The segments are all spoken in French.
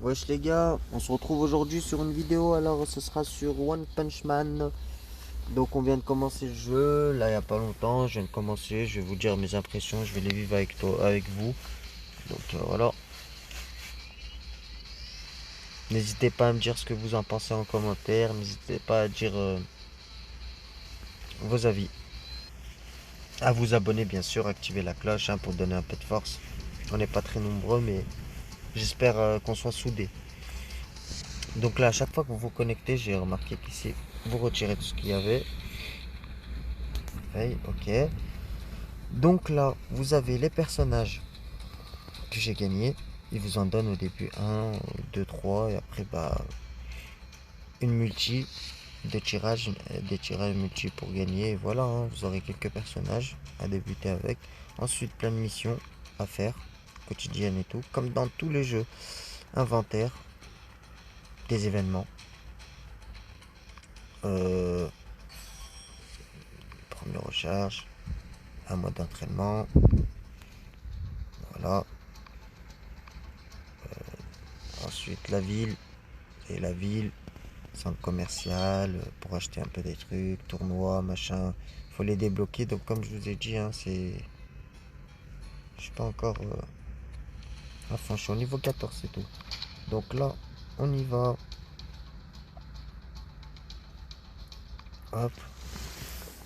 Wesh les gars, on se retrouve aujourd'hui sur une vidéo, alors ce sera sur One Punch Man. Donc on vient de commencer le jeu, là il n'y a pas longtemps, je viens de commencer, je vais vous dire mes impressions, je vais les vivre avec toi, avec vous. Donc voilà, n'hésitez pas à me dire ce que vous en pensez en commentaire, n'hésitez pas à dire vos avis. À vous abonner bien sûr, activer la cloche pour donner un peu de force. On n'est pas très nombreux mais j'espère qu'on soit soudés. Donc là à chaque fois que vous vous connectez, j'ai remarqué qu'ici vous retirez tout ce qu'il y avait. Hey, ok. Donc là, vous avez les personnages que j'ai gagnés. Ils vous en donnent au début un, 2, 3 et après une multi, des tirages multi pour gagner. Et voilà, hein, vous aurez quelques personnages à débuter avec. Ensuite, plein de missions à faire, quotidiennes et tout, comme dans tous les jeux. Inventaire, des événements, euh, première recharge, un mode d'entraînement, voilà. Ensuite, la ville et la ville. Centre commercial pour acheter un peu des trucs, tournois, machin. Faut les débloquer. Donc comme je vous ai dit, hein, c'est. Je suis pas encore à fond. Je suis au niveau 14, c'est tout. Donc là, on y va. Hop,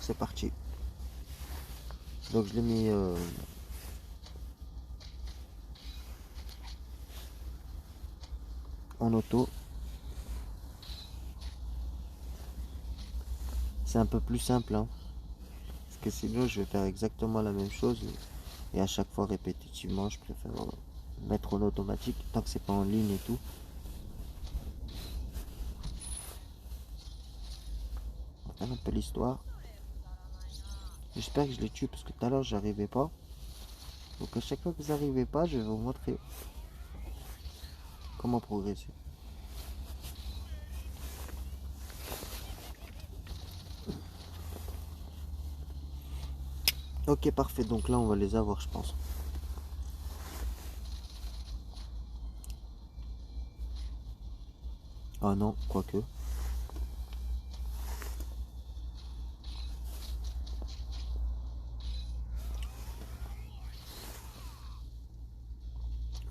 c'est parti. Donc je l'ai mis en auto. C'est un peu plus simple, hein, parce que sinon je vais faire exactement la même chose et à chaque fois répétitivement, je préfère mettre en automatique tant que c'est pas en ligne et tout. On va faire un peu l'histoire. J'espère que je les tue parce que tout à l'heure j'arrivais pas. Donc à chaque fois que vous n'arrivez pas, je vais vous montrer comment progresser. Ok, parfait. Donc là, on va les avoir, je pense. Ah non, quoique.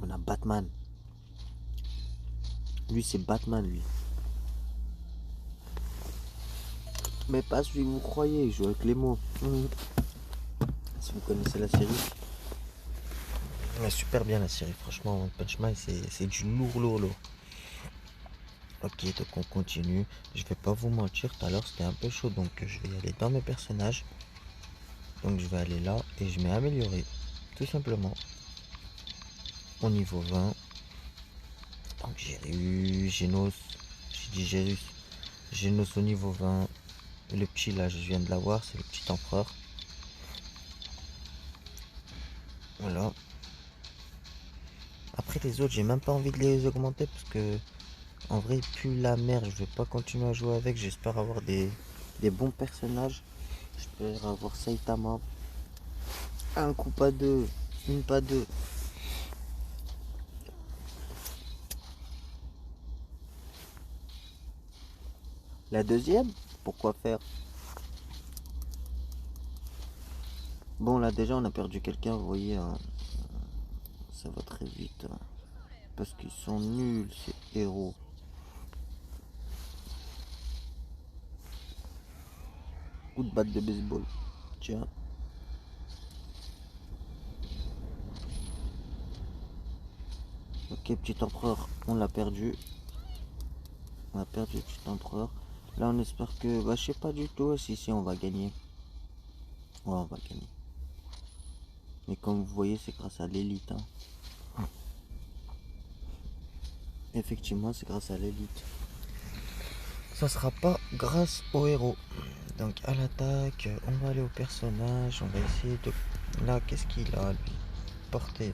On a Batman. Lui, c'est Batman, lui. Mais pas celui que vous croyez, il joue avec les mots. Si vous connaissez la série. Ouais, super bien la série, franchement. One Punch Man, c'est du lourd, lourd, lourd. Ok, donc on continue. Je vais pas vous mentir, tout à l'heure c'était un peu chaud, donc je vais y aller dans mes personnages. Donc je vais aller là et je mets améliorer. Tout simplement. Au niveau 20. Donc j'ai eu Genos. J'ai dit Gérus. Genos au niveau 20. Le petit là, je viens de l'avoir, c'est le petit empereur. Voilà. Après les autres, j'ai même pas envie de les augmenter parce que en vrai, il pue la merde. Je vais pas continuer à jouer avec. J'espère avoir des bons personnages. J'espère avoir Saitama. Un coup pas deux. Une pas deux. La deuxième, pourquoi faire? Bon là déjà on a perdu quelqu'un, vous voyez, hein, ça va très vite. Hein, parce qu'ils sont nuls ces héros. Coup de batte de baseball. Tiens. Ok, petit empereur, on l'a perdu. On a perdu le petit empereur. Là on espère que. Bah je sais pas du tout si on va gagner. Ouais on va gagner. Mais comme vous voyez c'est grâce à l'élite. Hein. Effectivement c'est grâce à l'élite. Ça sera pas grâce au héros. Donc à l'attaque, on va aller au personnage, on va essayer de. Là qu'est-ce qu'il a lui? Portée.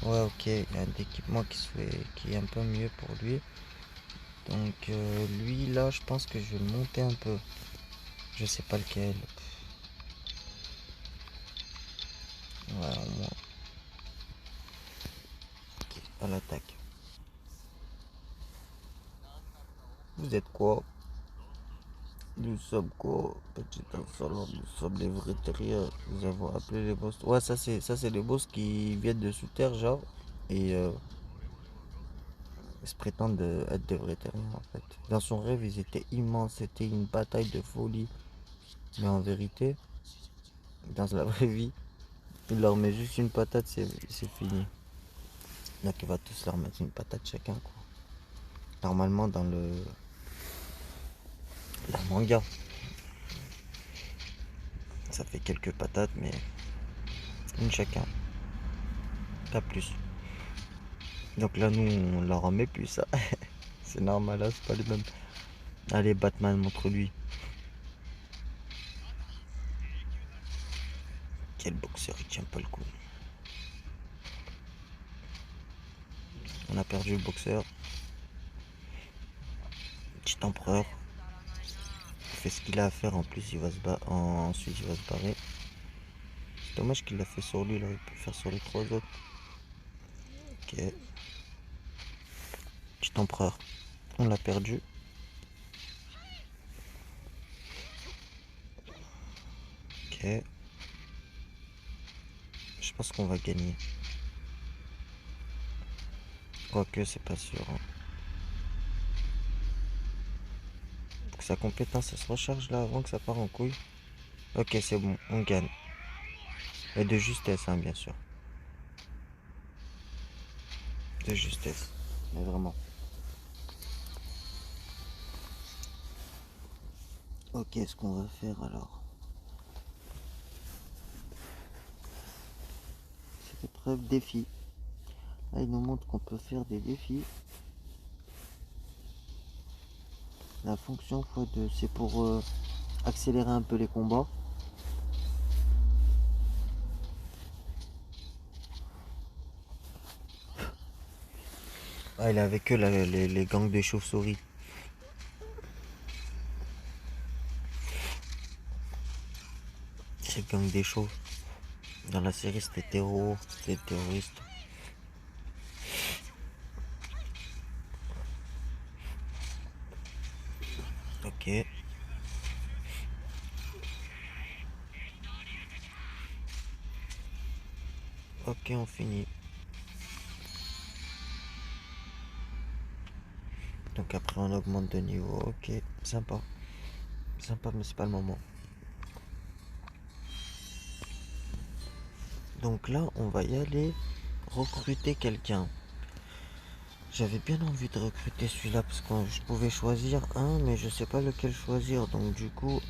Ouais ok, il y a un équipement qui est un peu mieux pour lui. Donc lui là je pense que je vais le monter un peu. Je sais pas lequel. Ouais au moins. Ok, à l'attaque. Vous êtes quoi? Nous sommes quoi? Petit insolent, nous sommes les vrais terriens. Nous avons appelé les boss. Ouais, ça c'est les boss qui viennent de sous terre, genre. Et ils se prétendent être des vrais terriens en fait. Dans son rêve, ils étaient immenses. C'était une bataille de folie. Mais en vérité, dans la vraie vie, il leur met juste une patate, c'est fini. Donc il va tous leur mettre une patate chacun, quoi. Normalement, dans la manga, ça fait quelques patates, mais une chacun, pas plus. Donc là, nous, on leur en met plus, ça. C'est normal, là, c'est pas les mêmes. Allez, Batman, montre-lui. Quel boxeur, il tient pas le coup. On a perdu le boxeur. Petit empereur. Il fait ce qu'il a à faire, en plus, il va se battre. Ensuite, il va se barrer. C'est dommage qu'il l'a fait sur lui, là, il peut le faire sur les trois autres. Ok. Petit empereur. On l'a perdu. Ok. Je pense qu'on va gagner. Quoique, c'est pas sûr, hein. Faut que sa compétence elle se recharge là avant que ça parte en couille. Ok, c'est bon, on gagne. Et de justesse, hein, bien sûr. De justesse. Mais vraiment. Ok, ce qu'on va faire alors. Cette épreuve défi. Là, il nous montre qu'on peut faire des défis. La fonction x2, c'est pour accélérer un peu les combats. Ah, il est avec eux, là, les gangs de chauves-souris. C'est le gang des chauves. Dans la série, c'était c'était terroriste. Ok. Ok, on finit. Donc après, on augmente de niveau. Ok, sympa. Sympa, mais c'est pas le moment. Donc là, on va y aller recruter quelqu'un. J'avais bien envie de recruter celui-là parce que je pouvais choisir un, mais je sais pas lequel choisir. Donc du coup,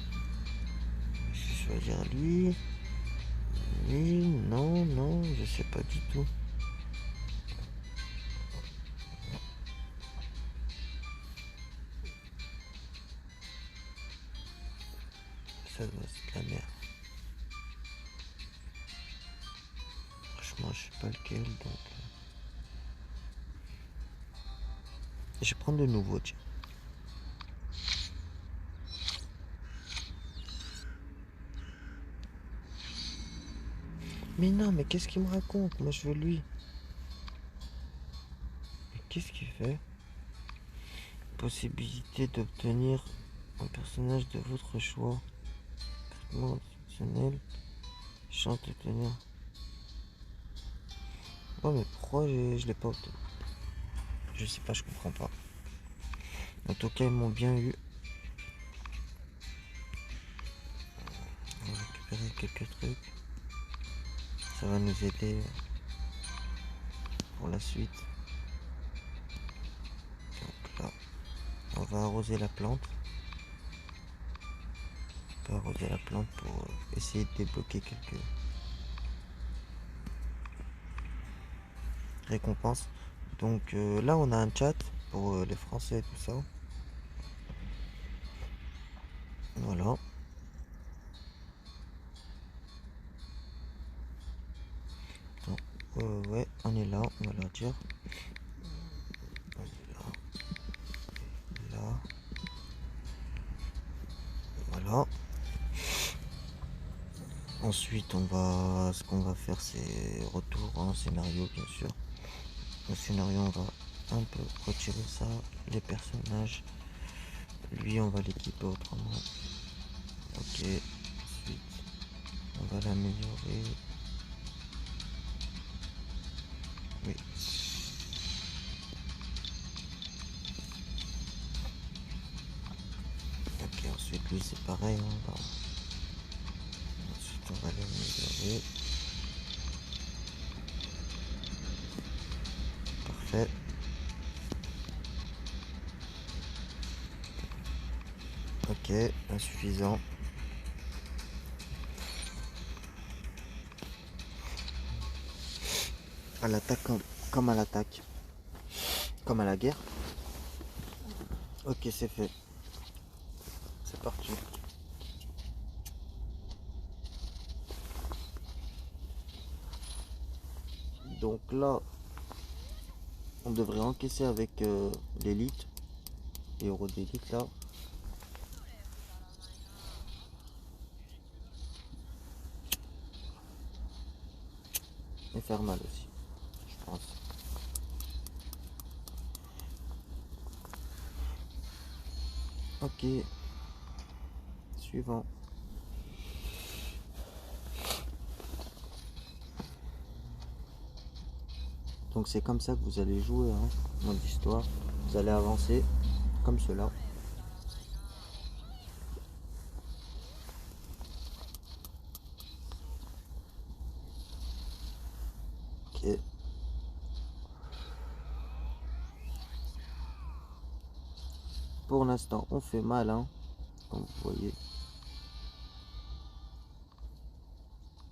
je vais choisir lui. Lui, non, non, je sais pas du tout. Ça doit être la merde. Franchement, je sais pas lequel, donc. Je vais prendre de nouveau, tiens. Mais non, mais qu'est-ce qu'il me raconte? Moi, je veux lui. Mais qu'est-ce qu'il fait? Possibilité d'obtenir un personnage de votre choix. Traitement exceptionnel. Chance d'obtenir. Ouais, mais pourquoi je l'ai pas obtenu? Je sais pas, je comprends pas. En tout cas, ils m'ont bien eu. On va récupérer quelques trucs. Ça va nous aider pour la suite. Donc là, on va arroser la plante. On peut arroser la plante pour essayer de débloquer quelques récompenses. Donc là, on a un chat pour les Français et tout ça. Voilà. Donc, ouais, on est là, on va leur dire. On est là, là. Voilà. Ensuite, ce qu'on va faire, c'est retour en scénario, bien sûr. Au scénario, on va un peu retirer ça, les personnages. Lui, on va l'équiper autrement. Ok. Ensuite, on va l'améliorer. Oui. Ok, ensuite, lui, c'est pareil. Ensuite, on va l'améliorer. Parfait. Ok, insuffisant. À l'attaque comme à l'attaque. Comme à la guerre. Ok, c'est fait. C'est parti. Donc là, on devrait encaisser avec l'élite. Les héros d'élite là. Et faire mal aussi, je pense. Ok. Suivant. Donc c'est comme ça que vous allez jouer, hein, mode histoire. Vous allez avancer comme cela. Ok. Pour l'instant, on fait mal, hein, comme vous voyez.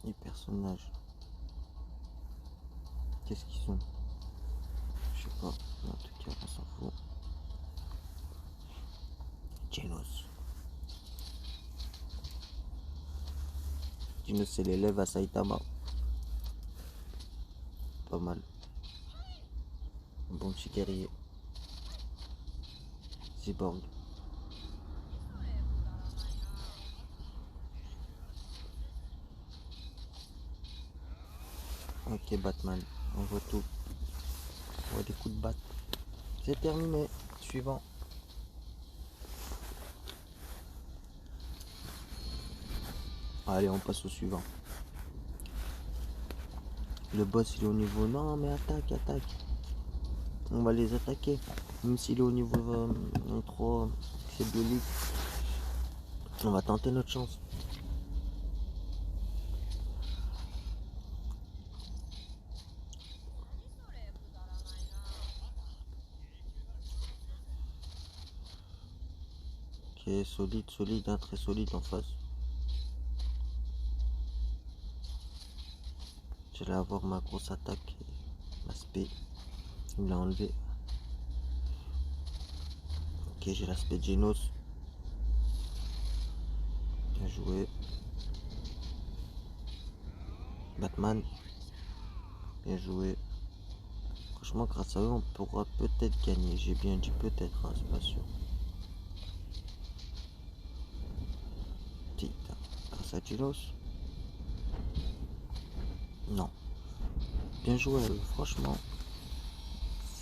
Les personnages. Qu'est-ce qu'ils sont? Je sais pas. Mais en tout cas, on s'en fout. Genos. Genos, c'est l'élève à Saitama. Pas mal. Un bon petit guerrier. Cyborg. Ok, Batman. On voit tout. On voit des coups de batte. C'est terminé. Suivant. Allez, on passe au suivant. Le boss, il est au niveau... Non, mais attaque, attaque. On va les attaquer. Même s'il est au niveau 3, c'est de l'élite. On va tenter notre chance. Ok, solide, solide, hein, très solide en face. J'allais avoir ma grosse attaque. L'aspect. Il me l'a enlevé. Ok, j'ai l'aspect Genos. Bien joué. Batman. Bien joué. Franchement, grâce à eux, on pourra peut-être gagner. J'ai bien dit peut-être, hein, c'est pas sûr. Putain, grâce à Genos. Non. Bien joué à eux, franchement.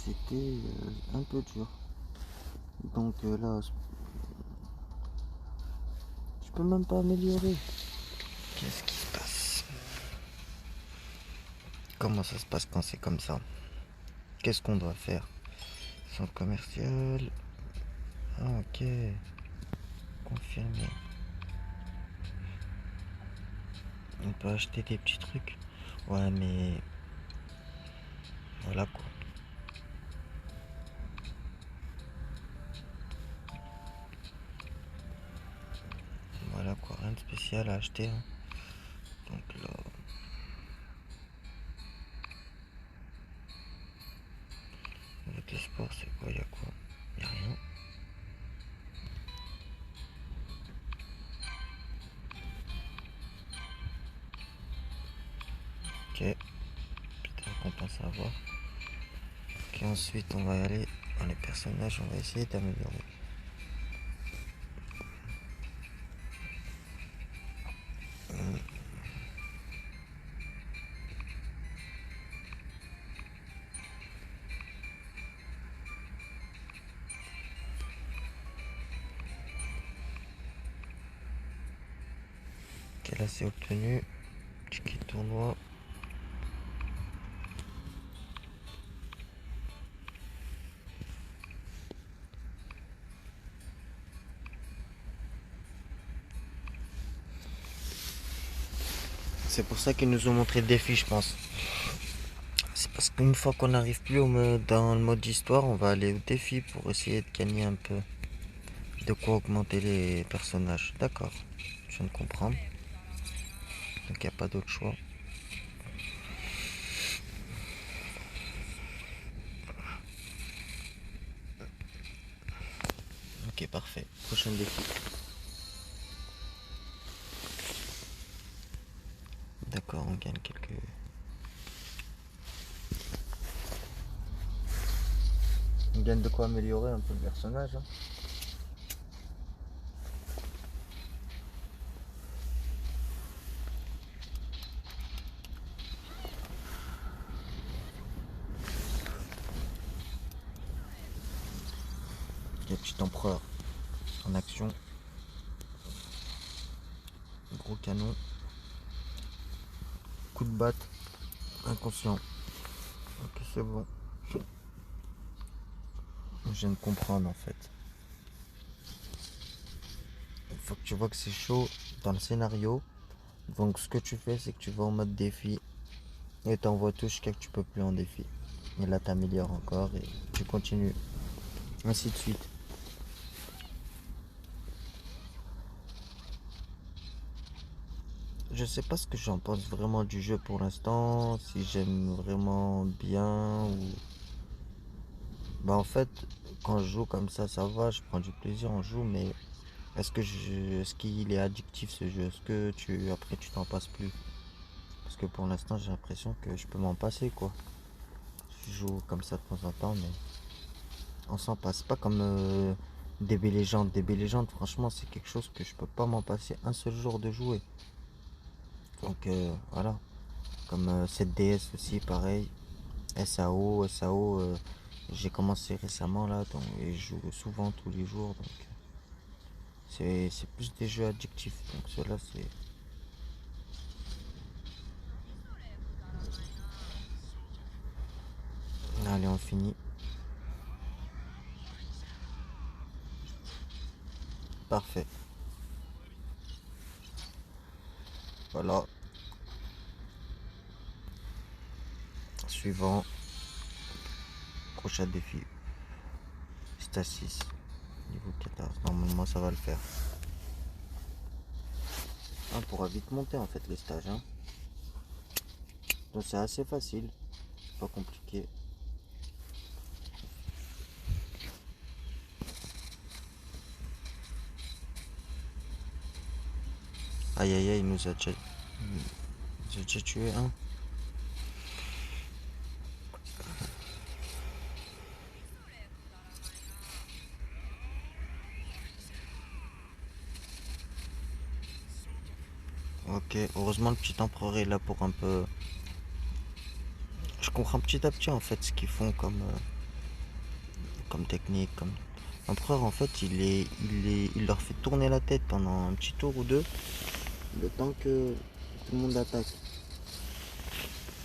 C'était un peu dur. Donc là, je peux même pas améliorer. Qu'est-ce qui se passe? Comment ça se passe quand c'est comme ça? Qu'est-ce qu'on doit faire? Centre commercial. Ah, ok. Confirmé. On peut acheter des petits trucs. Ouais, mais voilà quoi. Voilà quoi, rien de spécial à acheter, hein. Donc là, avec le sport, c'est quoi? Y a quoi? Y a rien. Ok. Petite récompense à avoir. Ok, ensuite on va aller dans les personnages, on va essayer d'améliorer. là c'est obtenu. Ticket tournoi. C'est pour ça qu'ils nous ont montré le défi, je pense. C'est parce qu'une fois qu'on n'arrive plus dans le mode histoire, on va aller au défi pour essayer de gagner un peu. De quoi augmenter les personnages. D'accord, je viens de comprendre. Donc il n'y a pas d'autre choix. Ok, parfait. Prochain défi. D'accord, on gagne quelques... On gagne de quoi améliorer un peu le personnage. Hein. Le petit empereur en action. Gros canon. Coup de batte. Inconscient. Ok, c'est bon. Je viens de comprendre en fait. Il faut que tu vois que c'est chaud dans le scénario. Donc ce que tu fais, c'est que tu vas en mode défi. Et t'envoies tout jusqu'à que tu peux plus en défi. Et là t'améliores encore et tu continues. Ainsi de suite. Je sais pas ce que j'en pense vraiment du jeu pour l'instant, si j'aime vraiment bien ou... Bah en fait, quand je joue comme ça va, je prends du plaisir en joue, mais est-ce qu'il est addictif ce jeu? Est-ce que après tu t'en passes plus? Parce que pour l'instant j'ai l'impression que je peux m'en passer quoi. Je joue comme ça de temps en temps, mais on s'en passe. Pas comme DB Legend. DB Legend, franchement, c'est quelque chose que je peux pas m'en passer un seul jour de jouer. Donc voilà. Comme 7DS aussi, pareil. SAO, j'ai commencé récemment là, donc, et je joue souvent tous les jours, donc c'est plus des jeux addictifs, donc cela c'est... Allez, on finit. Parfait. Voilà. Suivant. Prochain défi. Stage 6. Niveau 14. Normalement ça va le faire. On pourra vite monter en fait les stages. Hein. Donc c'est assez facile. C'est pas compliqué. Aïe aïe aïe, il nous a déjà tué un. Ok, heureusement le petit empereur est là pour un peu... Je comprends petit à petit en fait ce qu'ils font comme technique. L'empereur en fait il leur fait tourner la tête pendant un petit tour ou deux, le temps que tout le monde attaque.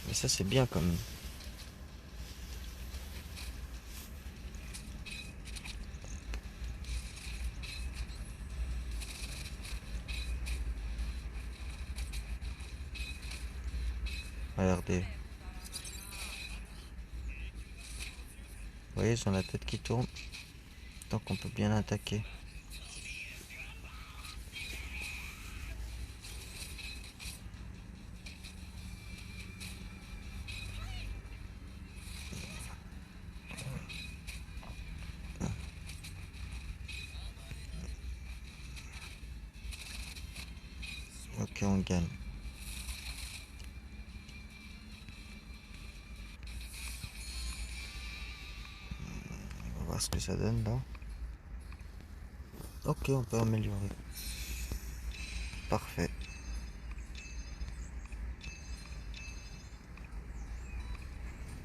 Et ça c'est bien quand même. Regardez. Vous voyez, ils ont la tête qui tourne. Donc on peut bien attaquer. Ok, on gagne. On va voir ce que ça donne là. Ok, on peut améliorer. Parfait.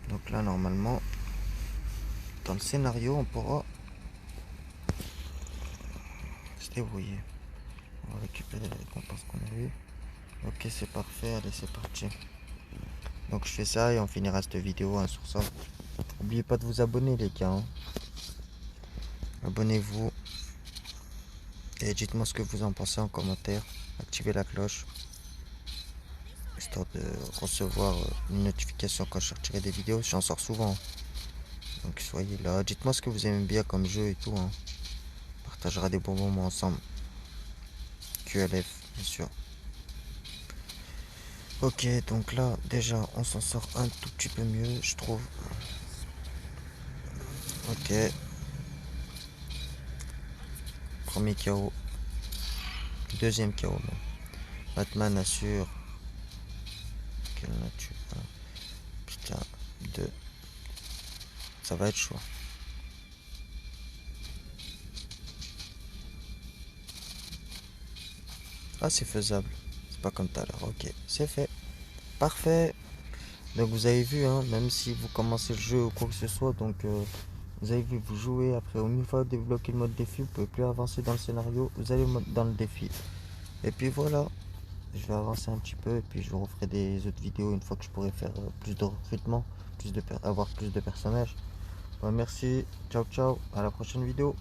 Donc là, normalement, dans le scénario, on pourra se débrouiller. On va récupérer les récompenses qu'on a eues. Ok, c'est parfait, allez, c'est parti. Donc je fais ça et on finira cette vidéo hein, sur ça. N'oubliez pas de vous abonner les gars, hein. Abonnez-vous et dites-moi ce que vous en pensez en commentaire. Activez la cloche, histoire de recevoir une notification quand je sortirai des vidéos. J'en sors souvent. Donc soyez là. Dites-moi ce que vous aimez bien comme jeu et tout, hein. On partagera des bons moments ensemble. QLF, bien sûr. Ok, donc là, déjà, on s'en sort un tout petit peu mieux, je trouve. Ok. Premier KO. Deuxième KO, même. Batman assure. Quelle nature. Putain, deux. Ça va être chaud. Ah, c'est faisable. C'est pas comme tout à l'heure. Ok, c'est fait. Parfait. Donc vous avez vu, hein, même si vous commencez le jeu ou quoi que ce soit, donc vous avez vu, vous jouez, après une fois débloqué le mode défi, vous pouvez plus avancer dans le scénario, vous allez dans le défi. Et puis voilà, je vais avancer un petit peu et puis je vous referai des autres vidéos une fois que je pourrai faire plus de recrutement, avoir plus de personnages. Bon, merci, ciao ciao, à la prochaine vidéo.